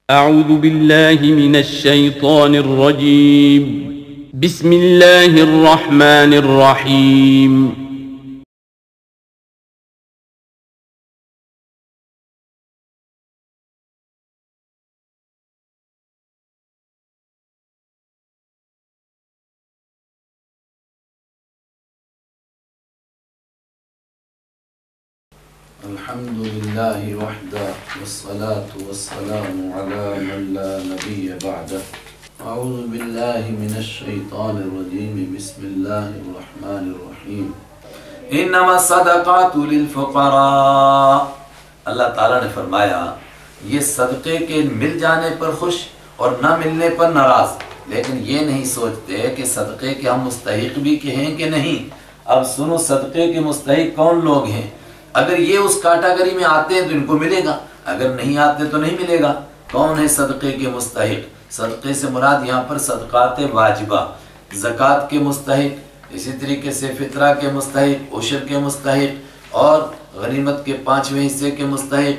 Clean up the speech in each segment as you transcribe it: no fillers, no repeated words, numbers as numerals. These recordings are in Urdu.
أعوذ بالله من الشيطان الرجيم. بسم الله الرحمن الرحيم. الحمد لله وحده والصلاة والسلام على من لا نبي بعده. أعوذ بالله من الشيطان الرجيم. بسم الله الرحمن الرحيم. انما الصدقات للفقراء. اللہ تعالیٰ نے فرمایا یہ صدقے کے مل جانے پر خوش اور نہ ملنے پر ناراض، لیکن یہ نہیں سوچتے کہ صدقے کے ہم مستحق بھی کہ ہیں کہ نہیں۔ اب سنو صدقے کے مستحق کون لوگ ہیں۔ اگر یہ اس کیٹیگری میں آتے ہیں تو ان کو ملے گا، اگر نہیں آتے تو نہیں ملے گا۔ کون ہے صدقے کے مستحق؟ صدقے سے مراد یہاں پر صدقات واجبہ، زکوٰۃ کے مستحق، اسی طریقے سے فطرہ کے مستحق، عشر کے مستحق اور غنیمت کے 5ویں حصے کے مستحق۔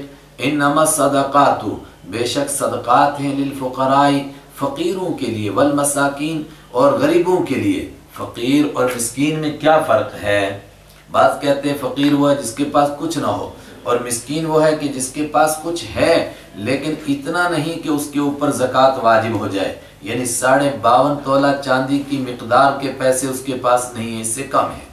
انما الصدقات، بے شک صدقات ہیں، للفقراء، فقیروں کے لیے، والمساکین، اور غریبوں کے لیے۔ فقیر اور مسکین میں کیا فرق ہے؟ بعض کہتے ہیں فقیر وہ ہے جس کے پاس کچھ نہ ہو، اور مسکین وہ ہے کہ جس کے پاس کچھ ہے لیکن اتنا نہیں کہ اس کے اوپر زکوٰۃ واجب ہو جائے، یعنی 52.5 تولہ چاندی کی مقدار کے پیسے اس کے پاس نہیں ہیں، اس سے کم ہے۔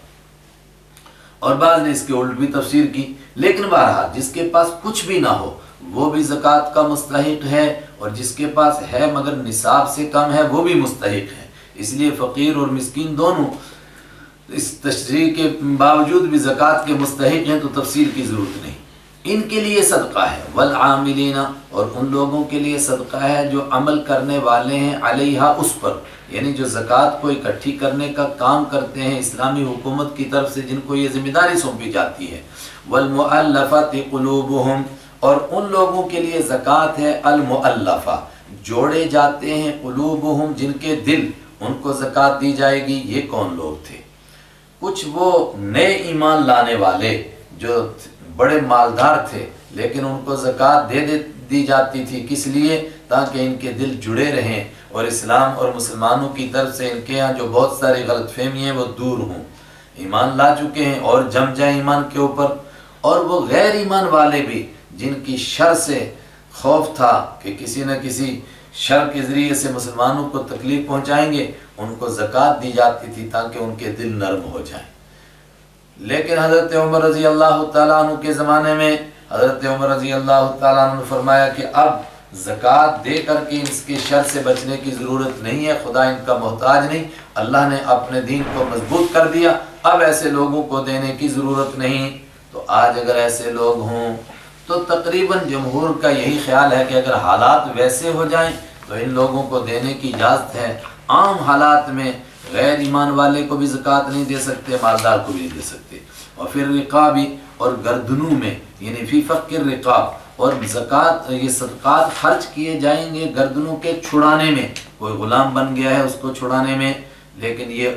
اور بعض نے اس کے الٹ بھی تفسیر کی، لیکن بہرحال جس کے پاس کچھ بھی نہ ہو وہ بھی زکوٰۃ کا مستحق ہے، اور جس کے پاس ہے مگر نصاب سے کم ہے وہ بھی مستحق ہے۔ اس لیے فقیر اور مسکین دونوں اس تشریح کے باوجود بھی زکوٰۃ کے مستحق ہیں، تو تفصیل کی ضرورت نہیں۔ ان کے لیے صدقہ ہے، والعاملین، اور ان لوگوں کے لیے صدقہ ہے جو عمل کرنے والے ہیں، علیہا، اس پر، یعنی جو زکوٰۃ کو اکٹھی کرنے کا کام کرتے ہیں اسلامی حکومت کی طرف سے، جن کو یہ ذمہ داری سونپی جاتی ہے۔ والمؤلفۃ قلوبہم، اور ان لوگوں کے لیے زکوٰۃ ہے، المؤلفہ، جوڑے جاتے ہیں، قلوبہم، جن کے دل، ان کو زکوٰۃ دی جائے گی۔ یہ کون لوگ تھے؟ کچھ وہ نئے ایمان لانے والے جو بڑے مالدار تھے، لیکن ان کو زکوٰۃ دی جاتی تھی، کس لیے؟ تاکہ ان کے دل جڑے رہیں اور اسلام اور مسلمانوں کی طرف سے ان کے ہاں جو بہت ساری غلط فہمی ہیں وہ دور ہوں۔ ایمان لا چکے ہیں اور جم جائیں ایمان کے اوپر، اور وہ غیر ایمان والے بھی جن کی شر سے خوف تھا کہ کسی نہ کسی شر کے ذریعے سے مسلمانوں کو تکلیف پہنچائیں گے، ان کو زکوٰۃ دی جاتی تھی تاکہ ان کے دل نرم ہو جائیں۔ لیکن حضرت عمر رضی اللہ تعالیٰ عنہ کے زمانے میں حضرت عمر رضی اللہ تعالیٰ عنہ نے فرمایا کہ اب زکوٰۃ دے کر کے اس کے شر سے بچنے کی ضرورت نہیں ہے، خدا ان کا محتاج نہیں، اللہ نے اپنے دین کو مضبوط کر دیا، اب ایسے لوگوں کو دینے کی ضرورت نہیں۔ تو آج اگر ایسے لوگ ہوں تو تقریباً جمہور کا یہی خیال ہے کہ اگر حالات ویسے ہو جائیں تو ان لوگوں کو دینے کی اجازت ہے۔ عام حالات میں غیر ایمان والے کو بھی زکوٰۃ نہیں دے سکتے، مالدار کو بھی نہیں دے سکتے۔ اور پھر رقابی، اور گردنوں میں، یعنی فی فق الرقاب، اور زکوٰۃ، یہ صدقات خرچ کیے جائیں گے گردنوں کے چھڑانے میں۔ کوئی غلام بن گیا ہے اس کو چھڑانے میں، لیکن یہ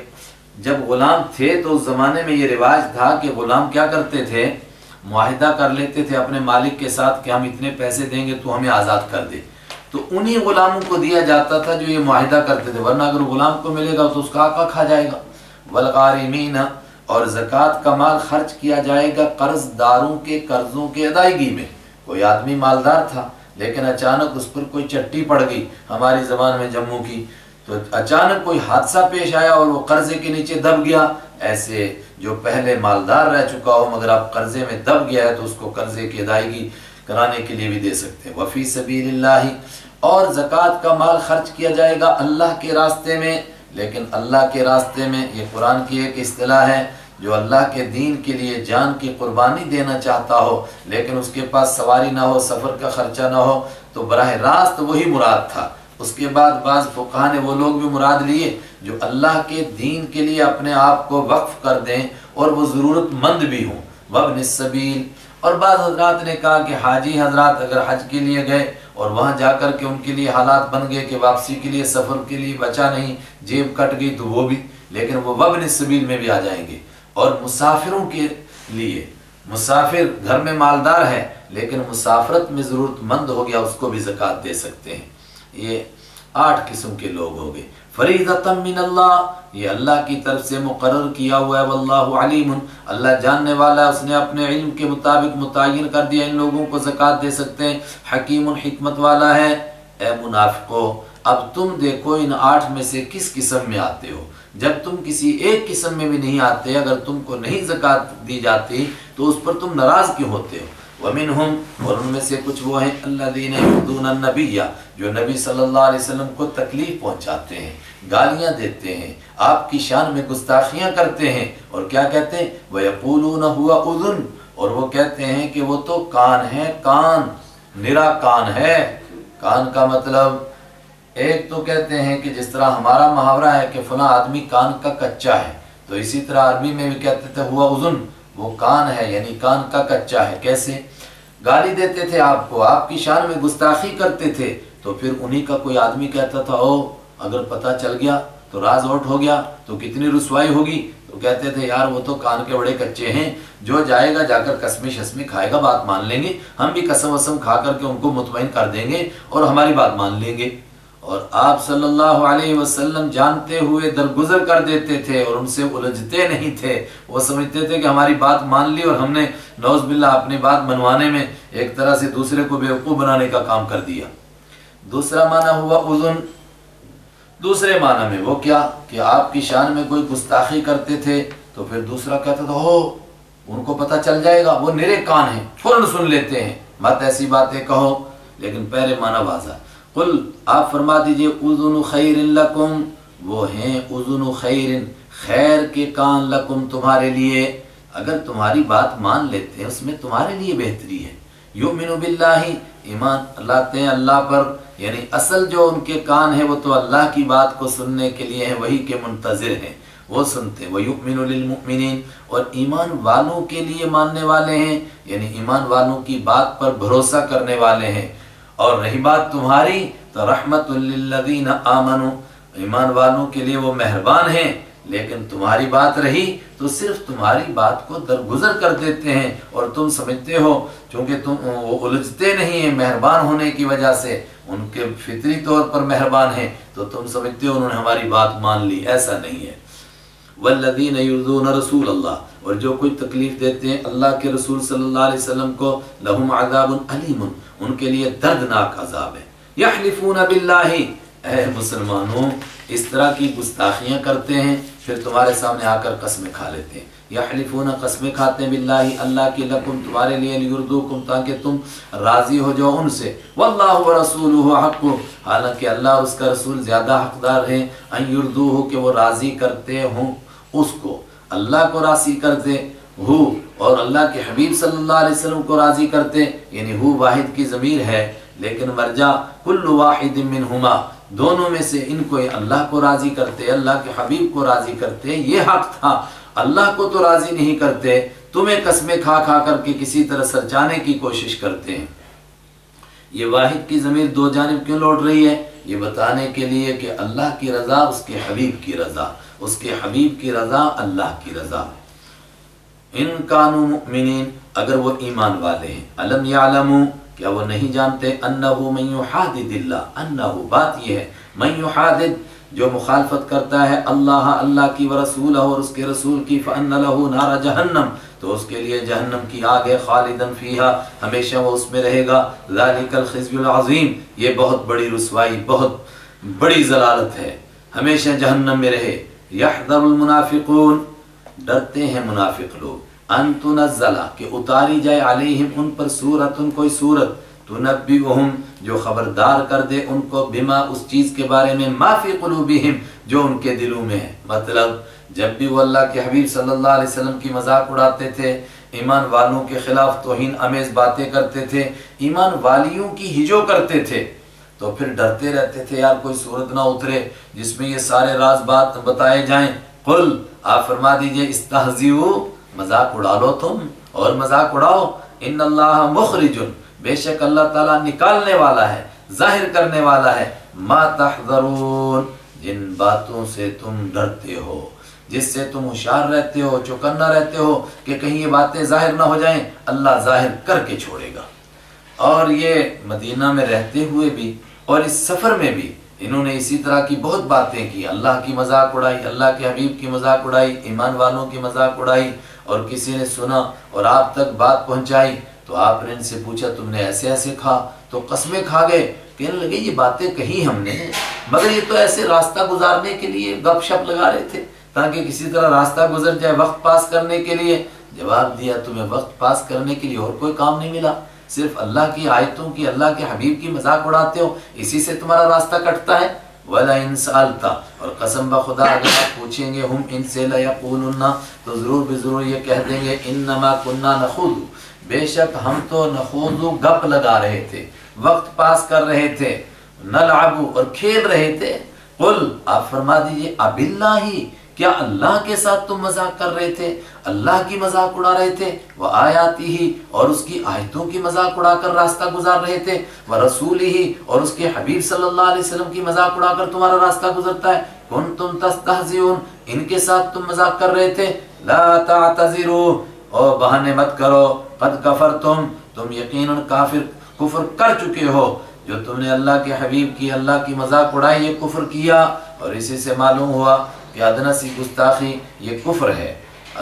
جب غلام تھے تو اس زمانے میں یہ رواج تھا کہ غلام کیا کرتے تھے، معاہدہ کر لیتے تھے اپنے مالک کے ساتھ کہ ہم اتنے پیسے دیں گے تو ہمیں آزاد کر دے، تو انہی غلاموں کو دیا جاتا تھا جو یہ معاہدہ کرتے تھے، ورنہ اگر غلام کو ملے گا تو اس کا آقا کھا جائے گا۔ والغارمین، اور زکوٰۃ کا مال خرچ کیا جائے گا قرض داروں کے قرضوں کی ادائیگی میں۔ کوئی آدمی مالدار تھا لیکن اچانک اس پر کوئی چٹی پڑ گئی، ہماری زبان میں جموں کی، تو اچانک کوئی حادثہ پیش آیا اور وہ قرضے کے نیچے دب گیا۔ ایسے جو پہلے مالدار رہ چکا ہو مگر اب قرضے میں دب گیا ہے تو اس کو قرضے کی ادائیگی کرانے کے لیے بھی دے سکتے ہیں۔ وفی سبیل اللہ، اور زکوٰۃ کا مال خرچ کیا جائے گا اللہ کے راستے میں۔ لیکن اللہ کے راستے میں یہ قرآن کی ایک اصطلاح ہے، جو اللہ کے دین کے لیے جان کی قربانی دینا چاہتا ہو لیکن اس کے پاس سواری نہ ہو، سفر کا خرچہ نہ ہو، تو براہ راست وہی مراد تھا۔ اس کے بعد بعض فقہا نے وہ لوگ بھی مراد لیے جو اللہ کے دین کے لیے اپنے آپ کو وقف کر دیں اور وہ ضرورت مند بھی ہوں، وابن السبیل۔ اور بعض حضرات نے کہا کہ حاجی حضرات اگر حج کے لیے گئے اور وہاں جا کر کے ان کے لیے حالات بن گئے کہ واپسی کے لیے سفر کے لیے بچا نہیں، جیب کٹ گئی، تو وہ بھی، لیکن وہ وابن السبیل میں بھی آ جائیں گے۔ اور مسافروں کے لیے، مسافر گھر میں مالدار ہے لیکن مسافرت میں ضرورت مند ہو گیا اس کو بھی زکوٰۃ دے سکتے ہیں۔ یہ 8 قسم کے لوگ ہو گئے۔ فریضۃ من اللہ، یہ اللہ کی طرف سے مقرر کیا ہوا ہے، واللہ علیم، اللہ جاننے والا ہے، اس نے اپنے علم کے مطابق متعین کر دیا ان لوگوں کو زکوٰۃ دے سکتے ہیں، حکیم حکمت والا ہے۔ اے منافقو، اب تم دیکھو ان 8 میں سے کس قسم میں آتے ہو۔ جب تم کسی ایک قسم میں بھی نہیں آتے، اگر تم کو نہیں زکوٰۃ دی جاتی تو اس پر تم ناراض کیوں ہوتے ہو؟ وَمِنْهُمْ، اور ان میں سے کچھ وہ ہیں، الَّذِينَ يُؤْذُونَ النَّبِيَّ، جو نبی صلی اللہ علیہ وسلم کو تکلیف پہنچاتے ہیں، گالیاں دیتے ہیں، آپ کی شان میں گستاخیاں کرتے ہیں، اور کیا کہتے ہیں؟ وَيَقُولُونَ هُوَ أُذُنٌ، اور وہ کہتے ہیں کہ وہ تو کان ہے، کان، نرا کان ہے۔ کان کا مطلب ایک تو کہتے ہیں کہ جس طرح ہمارا محاورہ ہے کہ فلاں آدمی کان کا کچا ہے، تو اسی طرح عربی میں بھی کہتے تھے ہوا اذن، وہ کان ہے، یعنی کان کا کچا ہے۔ کیسے گالی دیتے تھے آپ کو، آپ کی شان میں گستاخی کرتے تھے، تو پھر انہی کا کوئی آدمی کہتا تھا او اگر پتہ چل گیا تو راز آؤٹ ہو گیا تو کتنی رسوائی ہوگی، تو کہتے تھے یار وہ تو کان کے بڑے کچے ہیں، جو جائے گا جا کر قسمیں شسمیں کھائے گا بات مان لیں گے، ہم بھی قسم وسم کھا کر کے ان کو مطمئن کر دیں گے اور ہماری بات مان لیں گے۔ اور آپ صلی اللہ علیہ وسلم جانتے ہوئے درگزر کر دیتے تھے اور ان سے الجھتے نہیں تھے، وہ سمجھتے تھے کہ ہماری بات مان لی اور ہم نے نعوذ باللہ اپنی بات منوانے میں ایک طرح سے دوسرے کو بیوقوف بنانے کا کام کر دیا۔ دوسرا معنی ہوا اذن، دوسرے معنی میں وہ کیا کہ آپ کی شان میں کوئی گستاخی کرتے تھے تو پھر دوسرا کہتا تھا ہو ان کو پتہ چل جائے گا، وہ نرے کان ہیں، فوراً سن لیتے ہیں، مت ایسی باتیں کہو۔ لیکن پہلے معنی واضح، قل آپ فرما دیجئے اذن خیر لکم، وہ ہیں اذن خیر، خیر کے کان، لکم تمہارے لیے، اگر تمہاری بات مان لیتے ہیں اس میں تمہارے لیے بہتری ہے۔ یؤمن باللہ، ایمان لاتے ہیں اللہ پر، یعنی اصل جو ان کے کان ہیں وہ تو اللہ کی بات کو سننے کے لیے ہیں، وہی کے منتظر ہیں، وہ سنتے ہیں۔ وَيُؤْمِنُ لِلْمُؤْمِنِينَ، اور ایمان والوں کے لیے ماننے والے ہیں، یعنی ایمان والوں کی بات پر بھروسہ کرنے والے ہیں۔ اور رہی بات تمہاری تو رحمت للذین آمنوا، ایمان والوں کے لیے وہ مہربان ہیں، لیکن تمہاری بات رہی تو صرف تمہاری بات کو درگزر کر دیتے ہیں اور تم سمجھتے ہو چونکہ تم وہ الجھتے نہیں ہیں مہربان ہونے کی وجہ سے، ان کے فطری طور پر مہربان ہیں، تو تم سمجھتے ہو انہوں نے ہماری بات مان لی، ایسا نہیں ہے۔ والذین یؤذون رسول اللہ، اور جو کوئی تکلیف دیتے ہیں اللہ کے رسول صلی اللہ علیہ وسلم کو، لہم عذاب علیم، ان کے لیے دردناک عذاب ہے۔ یحلفون باللہ، اے مسلمانوں اس طرح کی گستاخیاں کرتے ہیں پھر تمہارے سامنے آ کر قسمیں کھا لیتے ہیں۔ یحلفون، قسمیں کھاتے ہیں، باللہ اللہ کی، لکم تمہارے لیے، لیردوکم تاکہ تم راضی ہو جاؤ ان سے، واللہ ورسولہ حق، حالانکہ اللہ اور اس کا رسول زیادہ حقدار ہیں، ان یردوہ کہ وہ راضی کرتے ہوں اس کو، اللہ کو راضی کرتے ہو اور اللہ کے حبیب صلی اللہ علیہ وسلم کو راضی کرتے، یعنی ہو واحد کی ضمیر ہے لیکن مرجع کل واحد منہما، دونوں میں سے ان کو اللہ کو راضی کرتے، اللہ کے حبیب کو راضی کرتے، یہ حق تھا، اللہ کو تو راضی نہیں کرتے، تمہیں قسمیں کھا کھا کر کے کسی طرح سرچانے کی کوشش کرتے ہیں۔ یہ واحد کی ضمیر دو جانب کیوں لوٹ رہی ہے؟ یہ بتانے کے لیے کہ اللہ کی رضا اس کے حبیب کی رضا، اس کے حبیب کی رضا اللہ کی رضا۔ ان کانوا مؤمنین، اگر وہ ایمان والے ہیں، علم یعلموا، کیا وہ نہیں جانتے، انہو من یحادد اللہ، انہو بات یہ ہے، من یحادد جو مخالفت کرتا ہے اللہ، اللہ کی ورسولہ اور اس کے رسول کی، فان لہ نار جہنم، تو اس کے لیے جہنم کی آگ ہے، خالدن فیہا، ہمیشہ وہ اس میں رہے گا، ذالک الخزی العظیم، یہ بہت بڑی رسوائی، بہت بڑی ضلالت ہے، ہمیشہ جہنم میں رہے۔ یحذر المنافقون، ڈرتے ہیں منافق لوگ، ان تنزل کہ اتاری جائے علیہم ان پر سورتن کوئی سورت، تنبئہم جو خبردار کر دے ان کو، بما اس چیز کے بارے میں، ما فی قلوبہم جو ان کے دلوں میں ہے۔ مطلب جب بھی وہ اللہ کے حبیب صلی اللہ علیہ وسلم کی مذاق اڑاتے تھے، ایمان والوں کے خلاف توہین امیز باتیں کرتے تھے، ایمان والیوں کی ہجو کرتے تھے، تو پھر ڈرتے رہتے تھے یار کوئی صورت نہ اترے جس میں یہ سارے راز بات بتائے جائیں۔ قل آپ فرما دیجئے، استہزئوا مذاق اڑا لو تم اور مذاق اڑاؤ، ان اللہ مخرج بے شک اللہ تعالیٰ نکالنے والا ہے، ظاہر کرنے والا ہے، ما تحذرون جن باتوں سے تم ڈرتے ہو، جس سے تم ہوشیار رہتے ہو، چوکنا رہتے ہو کہ کہیں یہ باتیں ظاہر نہ ہو جائیں، اللہ ظاہر کر کے چھوڑے گا۔ اور یہ مدینہ میں رہتے ہوئے بھی اور اس سفر میں بھی انہوں نے اسی طرح کی بہت باتیں کی، اللہ کی مذاق اڑائی، اللہ کے حبیب کی مذاق اڑائی، ایمان والوں کی مذاق اڑائی، اور کسی نے سنا اور آپ تک بات پہنچائی تو آپ نے ان سے پوچھا تم نے ایسے ایسے کھا، تو قسمیں کھا گئے، کہنے لگے یہ باتیں کہی ہم نے، مگر یہ تو ایسے راستہ گزارنے کے لیے گپ شپ لگا رہے تھے تاکہ کسی طرح راستہ گزر جائے، وقت پاس کرنے کے لیے۔ جواب دیا تمہیں وقت پاس کرنے کے لیے اور کوئی کام نہیں ملا، صرف اللہ کی آیتوں کی، اللہ کے حبیب کی مذاق اڑاتے ہو، اسی سے تمہارا راستہ کٹتا ہے۔ وَلَئِن سَأَلْتَ، اور قسم بخدا اگر آپ پوچھیں گے ہم ان سے لَيَقُولُنَّ، تو ضرور بضرور یہ کہہ دیں گے انما كُنَّا نَخُوضُ، بے شک ہم تو نخوض گپ لگا رہے تھے، وقت پاس کر رہے تھے، نلعب اور کھیل رہے تھے۔ قل، آپ فرما دیجئے اب اللہ، کیا اللہ کے ساتھ تم مذاق کر رہے تھے، اللہ کی مذاق اڑا رہے تھے، وآیاتہ، اور اس کی آیتوں کی مذاق اڑا کر راستہ گزار رہے تھے، ورسولہ، اور اس کے حبیب صلی اللہ علیہ وسلم کی مذاق اڑا کر تمہارا راستہ گزرتا ہے، کنتم تستہزئون، ان کے ساتھ تم مذاق کر رہے تھے، لا تعتذروا، اور بہانے مت کرو، قد کفرتم، تم یقیناً کفر کر چکے ہو، جو تم نے اللہ کے حبیب کی، اللہ کی مذاق اڑائی، یہ کفر کیا، اور اسی سے معلوم ہوا کہ ادنی سی گستاخی یہ کفر ہے،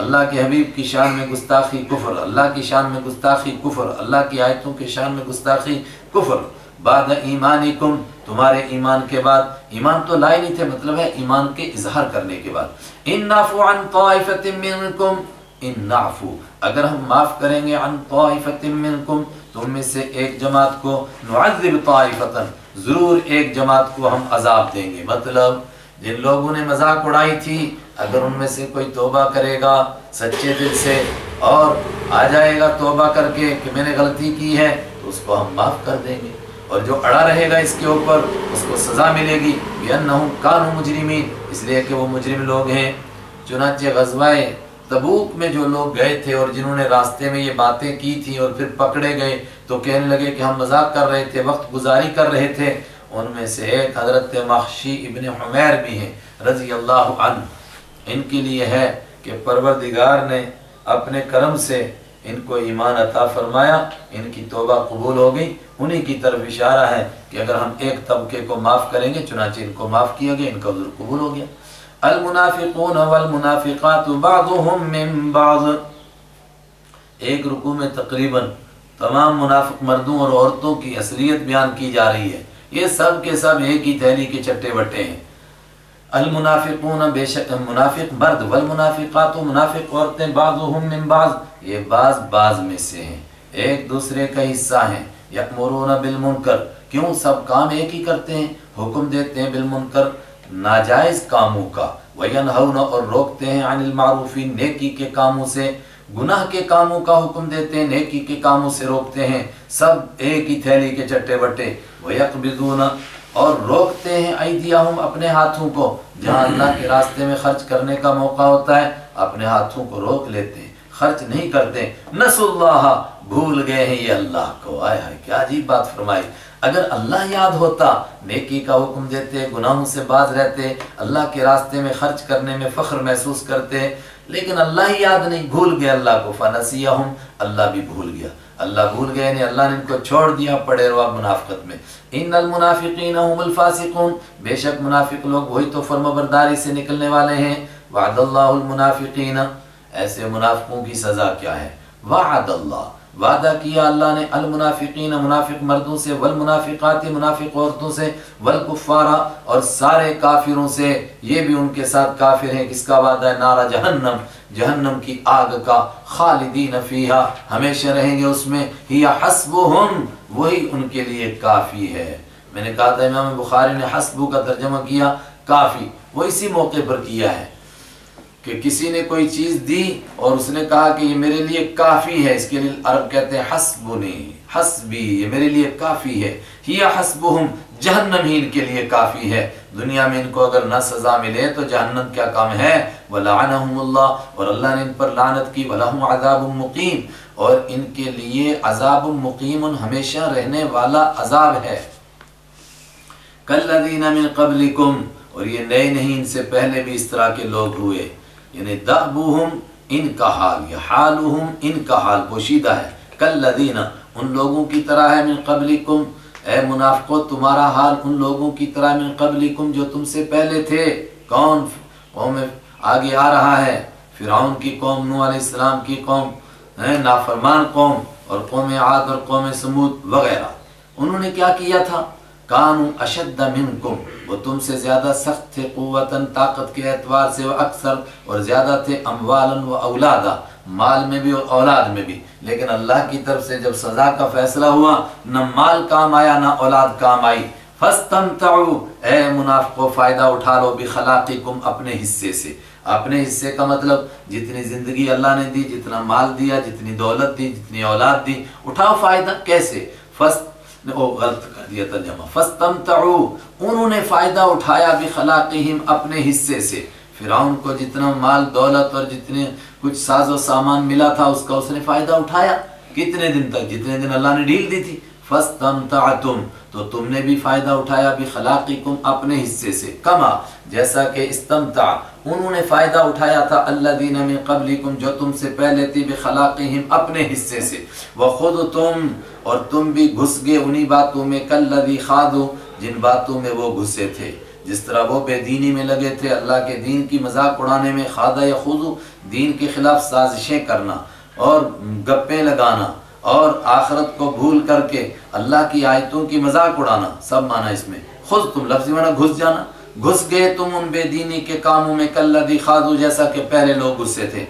اللہ کے حبیب کی شان میں گستاخی کفر، اللہ کی شان میں گستاخی کفر، اللہ کی آیتوں کی شان میں گستاخی کفر۔ بعد ایمانکم، تمہارے ایمان کے بعد، ایمان تو لائے نہیں تھے، مطلب ہے ایمان کے اظہار کرنے کے بعد، ان نعفو عن طائفۃ منکم، ان نعفو، اگر ہم معاف کریں گے، عن طائفۃ منکم، تم میں سے ایک جماعت کو، نعذب طائفۃ، ضرور ایک جماعت کو ہم عذاب دیں گے، مطلب جن لوگوں نے مذاق اڑائی تھی اگر ان میں سے کوئی توبہ کرے گا سچے دل سے اور آ جائے گا توبہ کر کے کہ میں نے غلطی کی ہے، تو اس کو ہم معاف کر دیں گے، اور جو اڑا رہے گا اس کے اوپر اس کو سزا ملے گی، بِأَنَّهُمْ كَانُوا مُجْرِمِينَ، اس لیے کہ وہ مجرم لوگ ہیں۔ چنانچہ غزوہ تبوک میں جو لوگ گئے تھے اور جنہوں نے راستے میں یہ باتیں کی تھی اور پھر پکڑے گئے تو کہنے لگے کہ ہم مذاق کر رہے تھے، وقت گزاری کر رہے تھے، ان میں سے ایک حضرت مخشی ابن حمیر بھی ہیں رضی اللہ عنہ۔ ان کے لیے ہے کہ پروردگار نے اپنے کرم سے ان کو ایمان عطا فرمایا، ان کی توبہ قبول ہو گئی، انہی کی طرف اشارہ ہے کہ اگر ہم ایک طبقے کو معاف کریں گے، چنانچہ ان کو معاف کیا گیا، ان کا عذر قبول ہو گیا۔ المنافقون والمنافقات بعضهم من بعض، ایک رکوع میں تقریباً تمام منافق مردوں اور عورتوں کی اصلیت بیان کی جا رہی ہے، یہ سب کے سب ایک ہی تھیلی کے چٹے بٹے ہیں۔ المنافقون، بے شک منافق مرد، والمنافقات، منافق عورتیں، بعضهم من بعض، یہ بعض میں سے ہیں، ایک دوسرے کا حصہ ہیں۔ یأمرون بالمنکر، کیوں سب کام ایک ہی کرتے ہیں، حکم دیتے ہیں بالمنکر، ناجائز کاموں کا، وینہون، اور روکتے ہیں، عن المعروف، نیکی کے کاموں سے، گناہ کے کاموں کا حکم دیتے ہیں، نیکی کے کاموں سے روکتے ہیں، سب ایک ہی تھیلی کے چٹے بٹے۔ ویقبضون، اور روکتے ہیں، ایدیہم، اپنے ہاتھوں کو، جہاں اللہ کے راستے میں خرچ کرنے کا موقع ہوتا ہے اپنے ہاتھوں کو روک لیتے ہیں، خرچ نہیں کرتے۔ نسوا اللہ، بھول گئے ہیں یہ اللہ کو۔ آئے ہائے کیا عجیب بات فرمائی، اگر اللہ یاد ہوتا، نیکی کا حکم دیتے، گناہوں سے باز رہتے، اللہ کے راستے میں خرچ کرنے میں فخر محسوس کرتے، لیکن اللہ ہی یاد نہیں، بھول گئے اللہ کو۔ فنسیہم، اللہ بھی بھول گیا، اللہ بھول گئے نہیں، اللہ نے ان کو چھوڑ دیا، پڑے رہو منافقت میں۔ ان المنافقین هم الفاسقون، بے شک منافق لوگ وہی تو فرمانبرداری سے نکلنے والے ہیں۔ وعد اللہ المنافقین، ایسے منافقوں کی سزا کیا ہے؟ وعد اللہ، وعدہ کیا اللہ نے، المنافقین، منافق مردوں سے، والمنافقات، منافق عورتوں سے، والکفار، اور سارے کافروں سے، یہ بھی ان کے ساتھ کافر ہیں۔ کس کا وعدہ ہے؟ نار جہنم، جہنم کی آگ کا، خالدین فیہا، ہمیشہ رہیں گے اس میں، ہی حسبہم، وہی ان کے لیے کافی ہے۔ میں نے کہا تھا امام بخاری نے حسبو کا ترجمہ کیا کافی، وہ اسی موقع پر کیا ہے کہ کسی نے کوئی چیز دی اور اس نے کہا کہ یہ میرے لیے کافی ہے، اس کے لیے عرب کہتے ہیں حسبنی، حسبی، یہ میرے لیے کافی ہے۔ ہی حسبہم، جہنم ہی ان کے لیے کافی ہے۔ دنیا میں ان کو اگر نہ سزا ملے تو جہنم کیا کام ہے؟ وَلَعَنَهُمُ اللَّهُ، اور اللہ نے ان پر لعنت کی، وَلَهُمْ عَذَابٌ مُقِيمٌ، اور ان کے لیے عذاب مقیم، ہمیشہ رہنے والا عذاب ہے۔ کَالَّذِينَ مِن قَبْلِكُمْ، اور یہ نئے نہیں، ان سے پہلے بھی اس طرح کے لوگ ہوئے، یعنی دأبوہم، ان کا حال، یا حالوہم، ان کا حال پوشیدہ ہے۔ کالذین، ان لوگوں کی طرح ہے، من قبلکم اے منافقو تمہارا حال ان لوگوں کی طرح، من قبلکم جو تم سے پہلے تھے۔ کون؟ قوم آگے آ رہا ہے، فرعون کی قوم، نوح علیہ السلام کی قوم، نافرمان قوم، اور قوم عاد اور قوم سمود وغیرہ۔ انہوں نے کیا کیا تھا؟ کانوا اشد منکم، وہ تم سے زیادہ سخت تھے، قوتاً طاقت کے اعتبار سے، وہ اکثر اور زیادہ تھے، اموالاً و اولادا، مال میں بھی اور اولاد میں بھی۔ لیکن اللہ کی طرف سے جب سزا کا فیصلہ ہوا، نہ مال کام آیا نہ اولاد کام آئی۔ فاستمتعوا، اے منافقو فائدہ اٹھا لو، بخلاقکم اپنے حصے سے۔ اپنے حصے کا مطلب جتنی زندگی اللہ نے دی، جتنا مال دیا، جتنی دولت دی، جتنی اولاد دی، اٹھاؤ فائدہ۔ کیسے؟ غلط کر دیا ترجمہ، فاستمتعوا، انہوں نے فائدہ اٹھایا، بخلاقہم اپنے حصے سے۔ فرعون کو جتنا مال دولت اور جتنے کچھ ساز و سامان ملا تھا اس کا اس نے فائدہ اٹھایا۔ کتنے دن تک؟ جتنے دن اللہ نے ڈھیل دی تھی۔ فاستمتعتم، تو تم نے بھی فائدہ اٹھایا، بخلاقکم اپنے حصے سے، کما جیسا کہ استمتع انہوں نے فائدہ اٹھایا تھا، الذین من قبلکم جو تم سے پہلے تھی، بخلاقہم اپنے حصے سے، وخذتم اور تم بھی گھس گئے انہی باتوں میں، کالذی خاضوا جن باتوں میں وہ گھسے تھے۔ جس طرح وہ بے دینی میں لگے تھے، اللہ کے دین کی مذاق اڑانے میں، خاض یخوض دین کے خلاف سازشیں کرنا اور گپیں لگانا اور آخرت کو بھول کر کے اللہ کی آیتوں کی مذاق اڑانا، سب معنی اس میں۔ خود تم لفظی معنی گھس جانا، گھس گئے تم ان بے دینی کے کاموں میں، کالذی خاضوا جیسا کہ پہلے لوگ گھسے تھے۔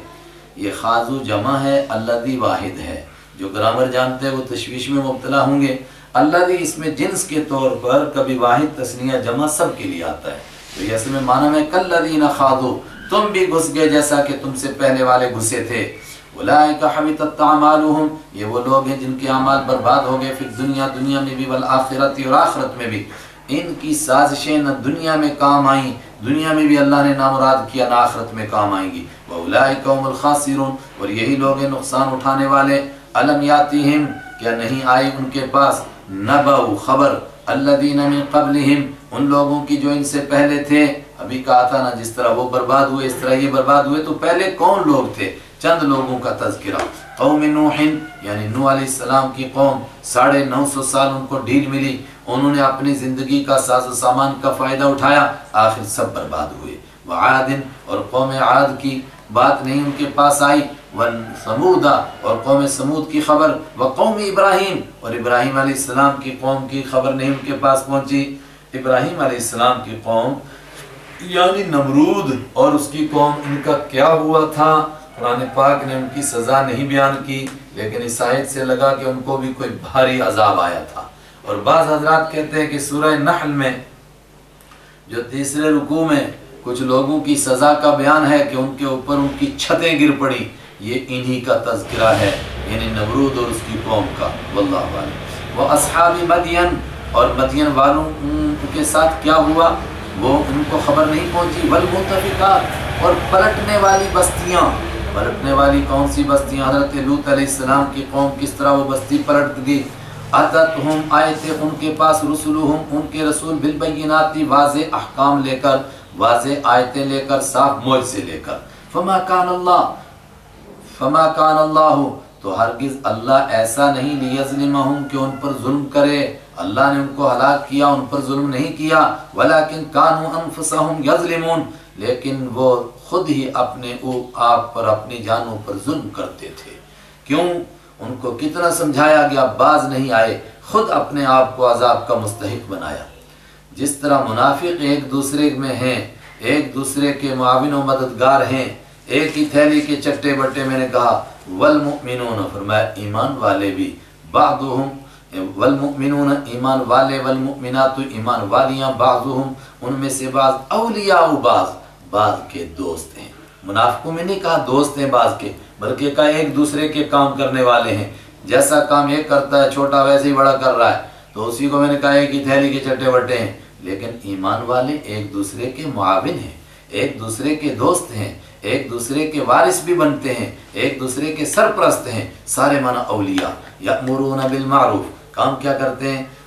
یہ خاضوا جمع ہے، الذی واحد ہے۔ جو گرامر جانتے ہیں وہ تشویش میں مبتلا ہوں گے۔ الذی اس میں جنس کے طور پر کبھی واحد تثنیہ جمع سب کے لیے آتا ہے، تو یہ اصل میں معنی میں کالذین خاضوا تم بھی گھس گئے جیسا کہ تم سے پہلے والے گھسے تھے۔ اولئک حبطت اعمالهم یہ وہ لوگ ہیں جن کے اعمال برباد ہو گئے، فی الدنیا دنیا میں بھی، والآخرت اور آخرت میں بھی۔ ان کی سازشیں نہ دنیا میں کام آئیں، دنیا میں بھی اللہ نے نامراد کیا، نہ آخرت میں کام آئیں گی۔ واولئک هم الخاسرون اور یہی لوگ ہیں نقصان اٹھانے والے۔ الم یاتہم کیا نہیں آئی ان کے پاس، نبأ خبر، الذین من قبلہم ان لوگوں کی جو ان سے پہلے تھے۔ ابھی کہا تھا نا جس طرح وہ برباد ہوئے اس طرح یہ برباد ہوئے، تو پہلے کون لوگ تھے؟ چند لوگوں کا تذکرہ۔ قوم نوح یعنی نوح علیہ السلام کی قوم، 950 سال ان کو ڈھیل ملی، انہوں نے اپنی زندگی کا ساز و سامان کا فائدہ اٹھایا، آخر سب برباد ہوئے۔ وعاد اور قوم عاد کی بات نہیں ان کے پاس آئی، وثمود اور قوم سمود کی خبر، وقوم ابراہیم اور ابراہیم علیہ السلام کی قوم کی خبر نہیں ان کے پاس پہنچی۔ ابراہیم علیہ السلام کی قوم یعنی نمرود اور اس کی قوم، ان کا کیا ہوا تھا قرآن پاک نے ان کی سزا نہیں بیان کی، لیکن اس آیت سے لگا کہ ان کو بھی کوئی بھاری عذاب آیا تھا۔ اور بعض حضرات کہتے ہیں کہ سورہ نحل میں جو تیسرے رکوع میں کچھ لوگوں کی سزا کا بیان ہے کہ ان کے اوپر ان کی چھتیں گر پڑی، یہ انہی کا تذکرہ ہے، یعنی نمرود اور اس کی قوم کا۔ واللہ اعلم۔ وہ اصحاب مدین اور مدین والوں کے ساتھ کیا ہوا وہ ان کو خبر نہیں پہنچی۔ والمؤتفقات اور پلٹنے والی بستیاں، پلٹنے والی کون سی بستیاں؟ حضرت لوط علیہ السلام کی قوم کس طرح وہ بستی پلٹ دی۔ اتتہم آئے تھے ان کے پاس، رسولہم ان کے رسول، بالبینات واضح احکام لے کر، واضح آیتیں لے کر، صاف معجزے لے کر۔ فما کان اللہ تو ہرگز اللہ ایسا نہیں، لیظلمہم کہ ان پر ظلم کرے، اللہ نے ان کو ہلاک کیا، ان پر ظلم نہیں کیا، ولیکن کانوا انفسہم یظلمون لیکن وہ خود ہی اپنے آپ پر، اپنی جانوں پر ظلم کرتے تھے۔ کیوں؟ ان کو کتنا سمجھایا گیا، باز نہیں آئے، خود اپنے آپ کو عذاب کا مستحق بنایا۔ جس طرح منافق ایک دوسرے میں ہیں، ایک دوسرے کے معاون و مددگار ہیں، ایک ہی تھیلی کے چٹے بٹے، میں نے کہا والمؤمنون فرمایا ایمان والے بھی، بعضهم والمؤمنون ایمان والے، والمؤمنات ایمان والیاں، بعضهم ان میں سے بعض، اولیاء بعض کے دوست ہیں۔ منافقوں میں نہیں کہا دوست ہیں بعض کے، بلکہ کہا ایک دوسرے کے کام کرنے والے ہیں، جیسا کام ایک کرتا ہے چھوٹا ویسے ہی بڑا کر رہا ہے، تو اسی کو میں نے کہا ایک ہی تھیلی کے چٹے بٹے ہیں۔ لیکن ایمان والے ایک دوسرے کے معاون ہیں، ایک دوسرے کے دوست ہیں، ایک دوسرے کے وارث بھی بنتے ہیں، ایک دوسرے کے سرپرست ہیں، سارے معنی اولیاء۔ یأمرون بالمعروف کام کیا کرتے ہیں؟